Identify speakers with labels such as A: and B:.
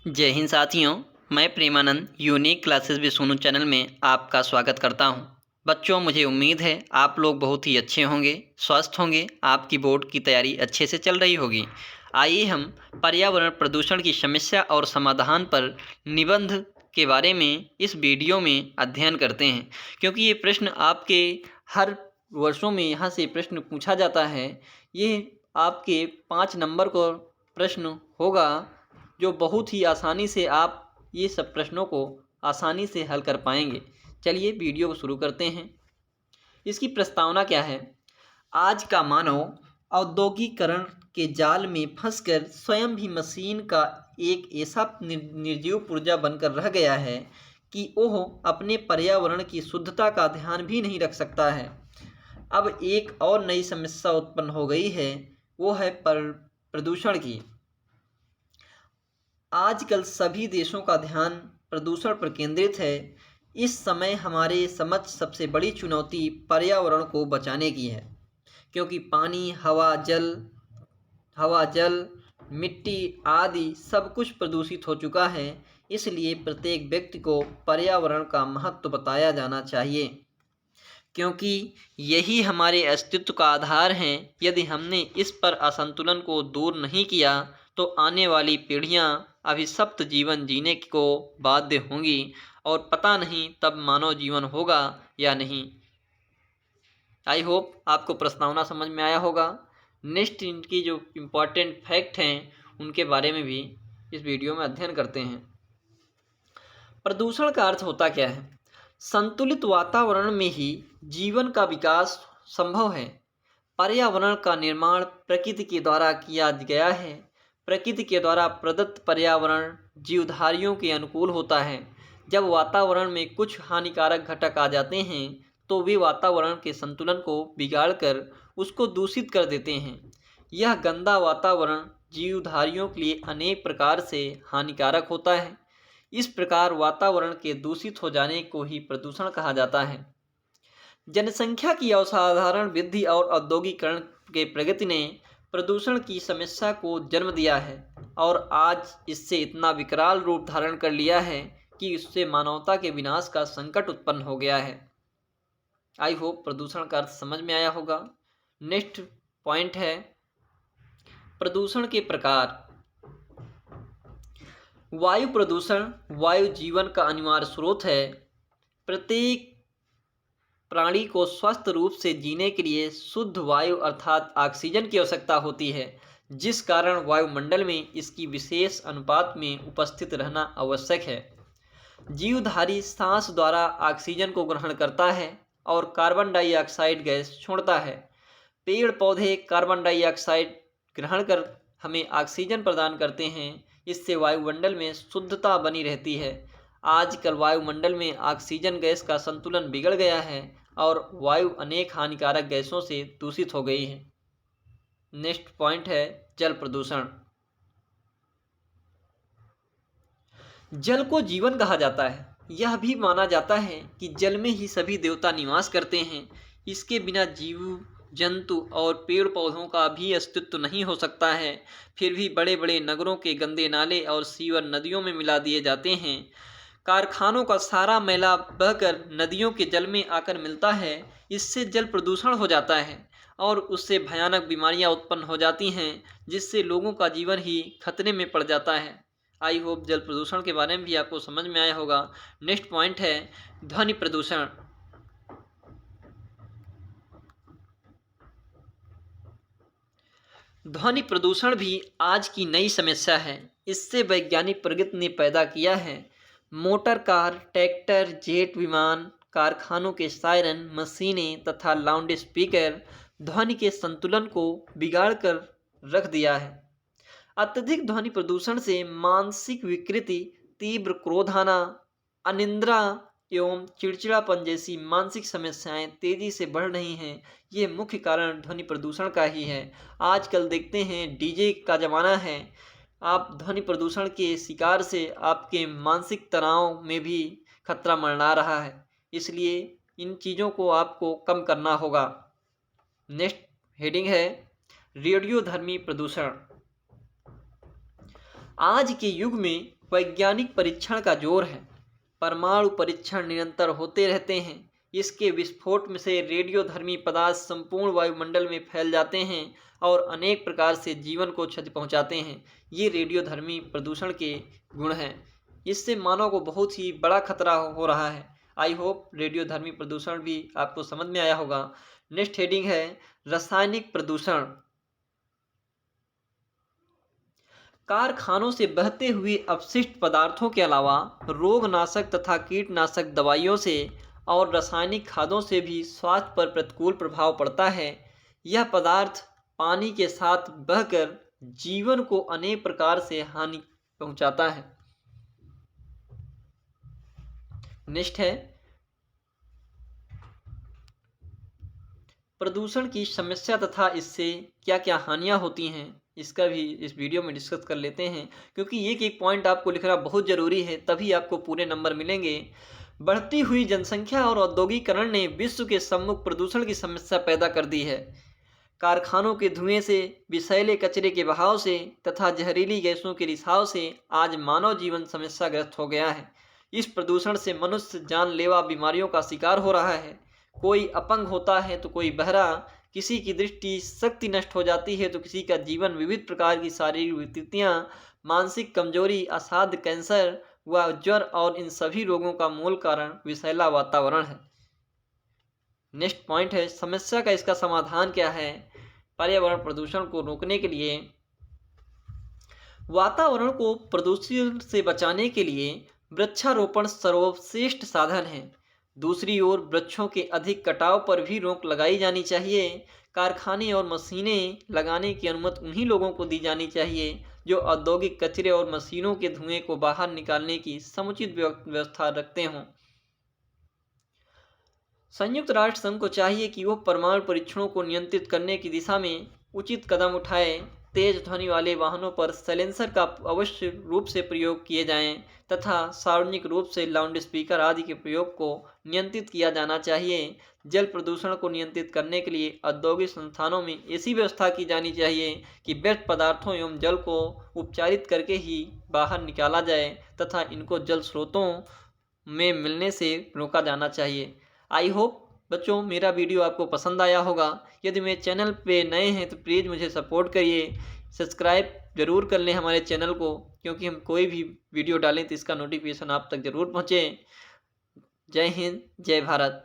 A: जय हिंद साथियों। मैं Premanand unique classes with Sonu channel में आपका स्वागत करता हूं। बच्चों, मुझे उम्मीद है आप लोग बहुत ही अच्छे होंगे, स्वस्थ होंगे, आपकी बोर्ड की तैयारी अच्छे से चल रही होगी। आइए हम पर्यावरण प्रदूषण की समस्या और समाधान पर निबंध के बारे में इस वीडियो में अध्ययन करते हैं, क्योंकि ये प्रश्न आपके हर वर्षों में यहाँ से प्रश्न पूछा जाता है। ये आपके 5 नंबर का प्रश्न होगा, जो बहुत ही आसानी से आप ये सब प्रश्नों को आसानी से हल कर पाएंगे। चलिए वीडियो को शुरू करते हैं। इसकी प्रस्तावना क्या है? आज का मानव औद्योगिकरण के जाल में फंसकर स्वयं भी मशीन का एक ऐसा निर्जीव पुर्जा बनकर रह गया है कि वह अपने पर्यावरण की शुद्धता का ध्यान भी नहीं रख सकता है। अब एक और नई समस्या उत्पन्न हो गई है, वो है प्रदूषण की। आजकल सभी देशों का ध्यान प्रदूषण पर केंद्रित है। इस समय हमारे समक्ष सबसे बड़ी चुनौती पर्यावरण को बचाने की है, क्योंकि पानी, हवा, जल, मिट्टी आदि सब कुछ प्रदूषित हो चुका है। इसलिए प्रत्येक व्यक्ति को पर्यावरण का महत्व बताया जाना चाहिए, क्योंकि यही हमारे अस्तित्व का आधार है। यदि हमने इस पर असंतुलन को दूर नहीं किया तो आने वाली पीढ़ियां अभिशप्त जीवन जीने को बाध्य होंगी, और पता नहीं तब मानव जीवन होगा या नहीं। आई होप आपको प्रस्तावना समझ में आया होगा। नेक्स्ट इनकी जो इम्पोर्टेंट फैक्ट हैं उनके बारे में भी इस वीडियो में अध्ययन करते हैं। प्रदूषण का अर्थ होता क्या है? संतुलित वातावरण में ही जीवन का विकास संभव है। पर्यावरण का निर्माण प्रकृति के द्वारा किया गया है। प्रकृति के द्वारा प्रदत्त पर्यावरण जीवधारियों के अनुकूल होता है। जब वातावरण में कुछ हानिकारक घटक आ जाते हैं तो वे वातावरण के संतुलन को बिगाड़कर उसको दूषित कर देते हैं। यह गंदा वातावरण जीवधारियों के लिए अनेक प्रकार से हानिकारक होता है। इस प्रकार वातावरण के दूषित हो जाने को ही प्रदूषण कहा जाता है। जनसंख्या की असाधारण वृद्धि और औद्योगिकरण के प्रगति ने प्रदूषण की समस्या को जन्म दिया है, और आज इससे इतना विकराल रूप धारण कर लिया है कि इससे मानवता के विनाश का संकट उत्पन्न हो गया है। आई होप प्रदूषण का अर्थ समझ में आया होगा। नेक्स्ट पॉइंट है प्रदूषण के प्रकार। वायु प्रदूषण वायु जीवन का अनिवार्य स्रोत है। प्रत्येक प्राणी को स्वस्थ रूप से जीने के लिए शुद्ध वायु अर्थात ऑक्सीजन की आवश्यकता होती है, जिस कारण वायुमंडल में इसकी विशेष अनुपात में उपस्थित रहना आवश्यक है। जीवधारी सांस द्वारा ऑक्सीजन को ग्रहण करता है और कार्बन डाइऑक्साइड गैस छोड़ता है। पेड़ पौधे कार्बन डाइऑक्साइड ग्रहण कर हमें ऑक्सीजन प्रदान करते हैं। इससे वायुमंडल में शुद्धता बनी रहती है। आजकल वायुमंडल में ऑक्सीजन गैस का संतुलन बिगड़ गया है और वायु अनेक हानिकारक गैसों से दूषित हो गई है। नेक्स्ट पॉइंट है जल प्रदूषण। जल को जीवन कहा जाता है। यह भी माना जाता है कि जल में ही सभी देवता निवास करते हैं। इसके बिना जीव जंतु और पेड़ पौधों का भी अस्तित्व नहीं हो सकता है। फिर भी बड़े बड़े नगरों के गंदे नाले और सीवर नदियों में मिला दिए जाते हैं। कारखानों का सारा मैला बहकर नदियों के जल में आकर मिलता है। इससे जल प्रदूषण हो जाता है और उससे भयानक बीमारियां उत्पन्न हो जाती हैं, जिससे लोगों का जीवन ही खतरे में पड़ जाता है। आई होप जल प्रदूषण के बारे में भी आपको समझ में आया होगा। नेक्स्ट पॉइंट है ध्वनि प्रदूषण। ध्वनि प्रदूषण भी आज की नई समस्या है। इससे वैज्ञानिक प्रगति ने पैदा किया है। मोटर कार, ट्रैक्टर, जेट विमान, कारखानों के सायरन, मशीनें तथा लाउड स्पीकर ध्वनि के संतुलन को बिगाड़ कर रख दिया है। अत्यधिक ध्वनि प्रदूषण से मानसिक विकृति, तीव्र क्रोध आना, अनिद्रा एवं चिड़चिड़ापन जैसी मानसिक समस्याएं तेजी से बढ़ रही हैं। ये मुख्य कारण ध्वनि प्रदूषण का ही है। आजकल देखते हैं डीजे का ज़माना है। आप ध्वनि प्रदूषण के शिकार से आपके मानसिक तनाव में भी खतरा मंडरा रहा है। इसलिए इन चीज़ों को आपको कम करना होगा। नेक्स्ट हेडिंग है रेडियोधर्मी प्रदूषण। आज के युग में वैज्ञानिक परीक्षण का जोर है। परमाणु परीक्षण निरंतर होते रहते हैं। इसके विस्फोट में से रेडियोधर्मी पदार्थ संपूर्ण वायुमंडल में फैल जाते हैं और अनेक प्रकार से जीवन को क्षति पहुंचाते हैं। ये रेडियोधर्मी प्रदूषण के गुण हैं। इससे मानव को बहुत ही बड़ा खतरा हो रहा है। आई होप रेडियोधर्मी प्रदूषण भी आपको समझ में आया होगा। नेक्स्ट हेडिंग है रासायनिक प्रदूषण। कारखानों से बहते हुए अपशिष्ट पदार्थों के अलावा रोगनाशक तथा कीटनाशक दवाइयों से और रासायनिक खादों से भी स्वास्थ्य पर प्रतिकूल प्रभाव पड़ता है। यह पदार्थ पानी के साथ बहकर जीवन को अनेक प्रकार से हानि पहुंचाता है। नेक्स्ट है प्रदूषण की समस्या तथा इससे क्या क्या हानियां होती हैं, इसका भी इस वीडियो में डिस्कस कर लेते हैं, क्योंकि एक एक पॉइंट आपको लिखना बहुत ज़रूरी है, तभी आपको पूरे नंबर मिलेंगे। बढ़ती हुई जनसंख्या और औद्योगिकरण ने विश्व के सम्मुख प्रदूषण की समस्या पैदा कर दी है। कारखानों के धुएं से, विषैले कचरे के बहाव से तथा जहरीली गैसों के रिसाव से आज मानव जीवन समस्याग्रस्त हो गया है। इस प्रदूषण से मनुष्य जानलेवा बीमारियों का शिकार हो रहा है। कोई अपंग होता है तो कोई बहरा, किसी की दृष्टि शक्ति नष्ट हो जाती है तो किसी का जीवन विविध प्रकार की शारीरिक विकृतियाँ, मानसिक कमजोरी, असाध्य कैंसर व ज्वर और इन सभी रोगों का मूल कारण विषैला वातावरण है। नेक्स्ट पॉइंट है समस्या का इसका समाधान क्या है। पर्यावरण प्रदूषण को रोकने के लिए, वातावरण को प्रदूषण से बचाने के लिए वृक्षारोपण सर्वश्रेष्ठ साधन है। दूसरी ओर वृक्षों के अधिक कटाव पर भी रोक लगाई जानी चाहिए। कारखाने और मशीनें लगाने की अनुमति उन्हीं लोगों को दी जानी चाहिए जो औद्योगिक कचरे और मशीनों के धुएं को बाहर निकालने की समुचित व्यवस्था रखते हों। संयुक्त राष्ट्र संघ को चाहिए कि वह परमाणु परीक्षणों को नियंत्रित करने की दिशा में उचित कदम उठाए। तेज ध्वनि वाले वाहनों पर साइलेंसर का अवश्य रूप से प्रयोग किए जाएं तथा सार्वजनिक रूप से लाउड स्पीकर आदि के प्रयोग को नियंत्रित किया जाना चाहिए। जल प्रदूषण को नियंत्रित करने के लिए औद्योगिक संस्थानों में ऐसी व्यवस्था की जानी चाहिए कि व्यर्थ पदार्थों एवं जल को उपचारित करके ही बाहर निकाला जाए तथा इनको जल स्रोतों में मिलने से रोका जाना चाहिए। आई होप बच्चों मेरा वीडियो आपको पसंद आया होगा। यदि मेरे चैनल पे नए हैं तो प्लीज़ मुझे सपोर्ट करिए, सब्सक्राइब जरूर कर लें हमारे चैनल को, क्योंकि हम कोई भी वीडियो डालें तो इसका नोटिफिकेशन आप तक ज़रूर पहुँचे। जय हिंद, जय भारत।